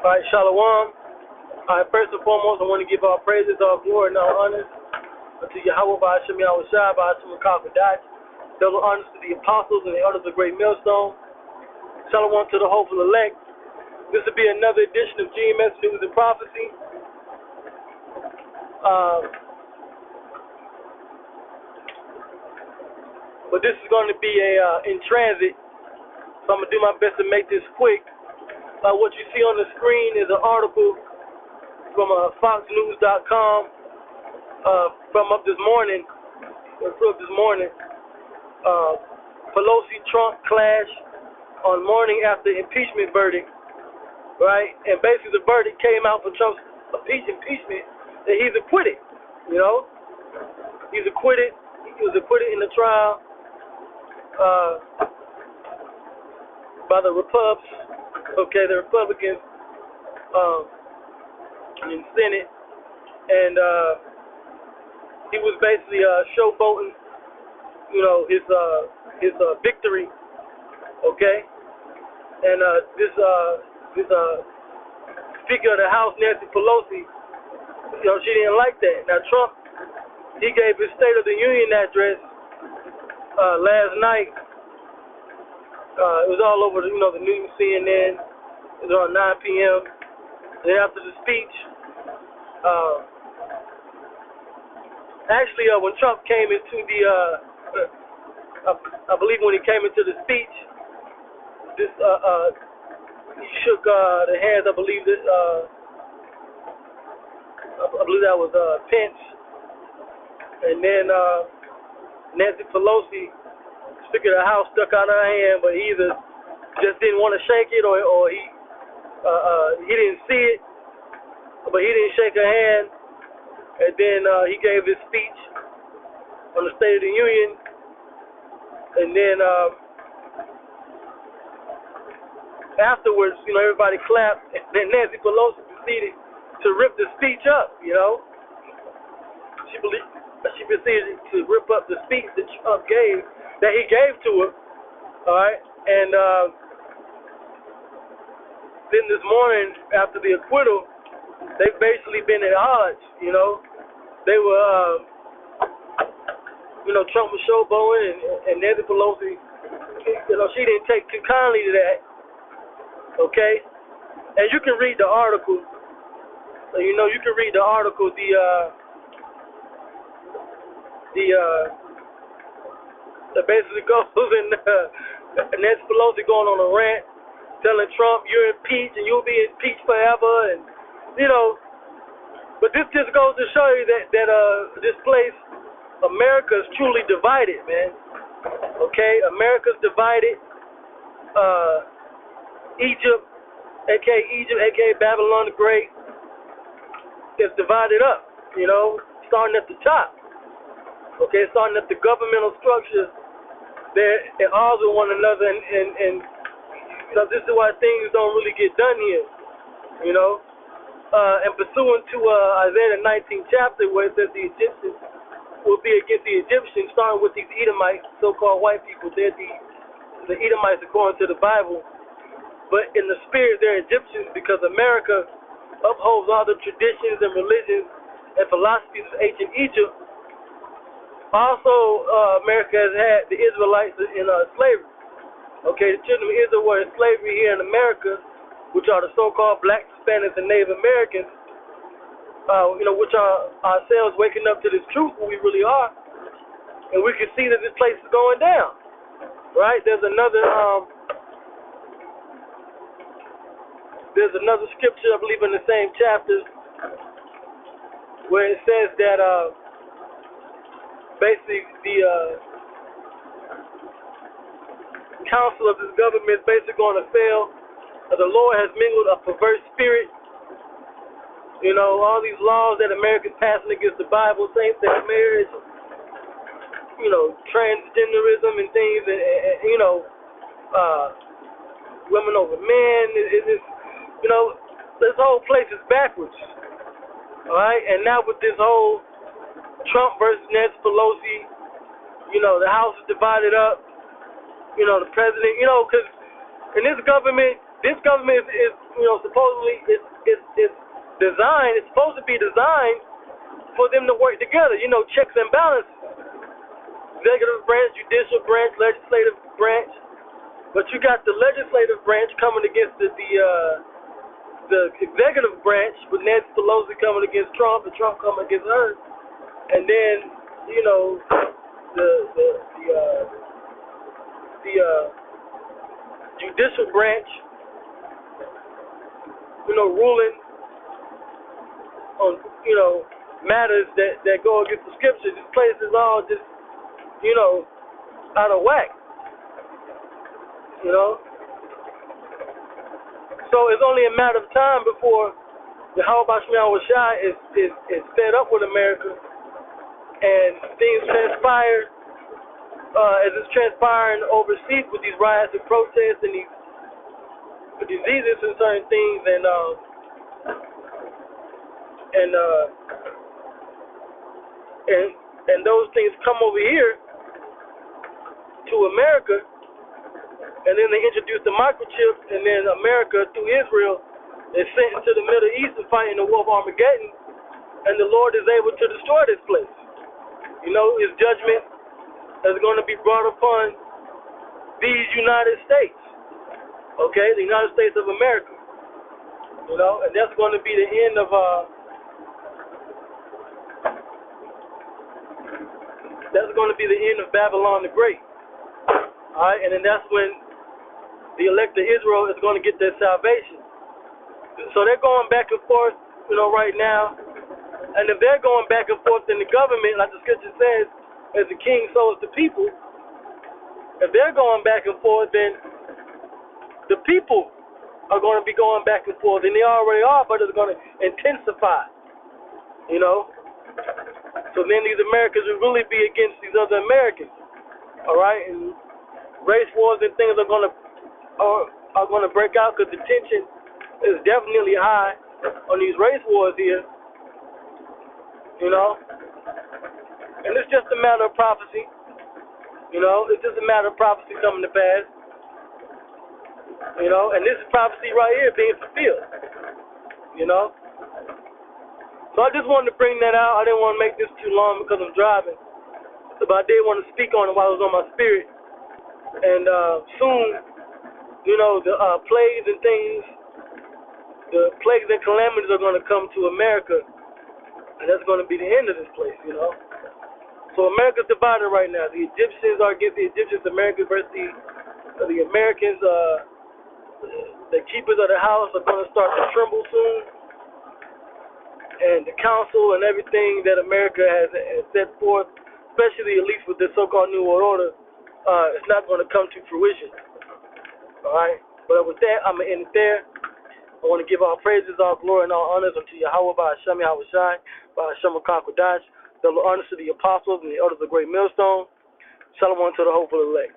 All right, Shalom. All right, first and foremost, I want to give all praises, all glory, and all honors unto Yahweh, Ba'ashem Yahushua, Ba'ashem Makabadat. Double honors to the apostles and the elders of Great Millstone. Shalom to the hopeful elect. This will be another edition of GMS News and Prophecy. But this is going to be in transit, so I'm going to do my best to make this quick. What you see on the screen is an article from foxnews.com from up this morning. Pelosi-Trump clash on morning after impeachment verdict, right? And basically the verdict came out for Trump's impeachment that he's acquitted, you know? He's acquitted. He was acquitted in the trial by the the Republicans in the Senate, and he was basically showboating, you know, his victory, okay? And this Speaker of the House, Nancy Pelosi, you know, she didn't like that. Now Trump, he gave his State of the Union address last night. It was all over, the news, CNN. It was around 9 p.m. Then after the speech, when Trump came into the, I believe when he came into the speech, this he shook the hands. I believe that was Pence, and then Nancy Pelosi, Speaker of the House, stuck out her hand, but he either just didn't want to shake it, or he didn't see it, but he didn't shake her hand. And then he gave his speech on the State of the Union, and then afterwards, everybody clapped, and then Nancy Pelosi proceeded to rip the speech up. She proceeded to rip up the speech that Trump gave, that he gave to her. All right, and then this morning, after the acquittal, they've basically been at odds. They were, Trump was showboating, and Nancy Pelosi, she didn't take too kindly to that. Okay, and you can read the article. You can read the article. That basically goes in Nancy Pelosi going on a rant, telling Trump, "You're impeached and you'll be impeached forever," and But this just goes to show you that this place, America, is truly divided, man. Okay, America's divided. Egypt, aka Babylon the Great, is divided up. Starting at the top. Okay, starting at the governmental structures, they're at odds with one another, and this is why things don't really get done here. And pursuant to Isaiah the 19th chapter, where it says the Egyptians will be against the Egyptians, starting with these Edomites, so-called white people. They're the Edomites according to the Bible, but in the spirit they're Egyptians, because America upholds all the traditions and religions and philosophies of ancient Egypt. Also, America has had the Israelites in slavery. Okay, the children of Israel were in slavery here in America, which are the so-called Black, Hispanics, and Native Americans, which are ourselves waking up to this truth, who we really are, and we can see that this place is going down, right? There's another scripture, I believe, in the same chapter, where it says that basically the counsel of this government is basically going to fail. The Lord has mingled a perverse spirit. All these laws that Americans passing against the Bible, same-sex marriage, transgenderism and things, and women over men. This whole place is backwards. All right, and now with this whole Trump versus Nancy Pelosi, the House is divided up. The president, because in this government, This government is supposedly it's designed. It's supposed to be designed for them to work together. Checks and balances. Executive branch, judicial branch, legislative branch. But you got the legislative branch coming against the executive branch, with Nancy Pelosi coming against Trump and Trump coming against her, and then the judicial branch, ruling on matters that go against the scriptures. This place is all just out of whack. So it's only a matter of time before the Shai is fed up with America, and things transpire as it's transpiring overseas with these riots and protests and these diseases and certain things, and those things come over here to America. And then they introduced the microchips, and then America, through Israel, is sent into the Middle East to fight in the War of Armageddon, and the Lord is able to destroy this place. His judgment is going to be brought upon these United States, okay, the United States of America, and that's going to be the end of Babylon the Great. All right, and then that's when the elect of Israel is going to get their salvation. So they're going back and forth, right now. And if they're going back and forth in the government, like the scripture says, as the king, so is the people. If they're going back and forth, then the people are going to be going back and forth. And they already are, but it's going to intensify, So then these Americans will really be against these other Americans. All right? And race wars and things are going to break out, because the tension is definitely high on these race wars here, and it's just a matter of prophecy, it's just a matter of prophecy coming to pass, and this prophecy right here being fulfilled, So I just wanted to bring that out. I didn't want to make this too long because I'm driving, but I did want to speak on it while it was on my spirit. And soon, the plagues and things, the plagues and calamities are going to come to America, and that's going to be the end of this place, So America's divided right now. The Egyptians are against the Egyptians, America versus the Americans. The keepers of the house are going to start to tremble soon, and the counsel and everything that America has set forth, especially at least with the so-called New World Order, it's not going to come to fruition. All right? But with that, I'm going to end it there. I want to give all praises, all glory, and all honors unto Yahweh, by Hashem, Yahweh Shai, by Hashem, Kodash, the honors to the apostles and the elders of the great millstone. Shalom to the hopeful elect.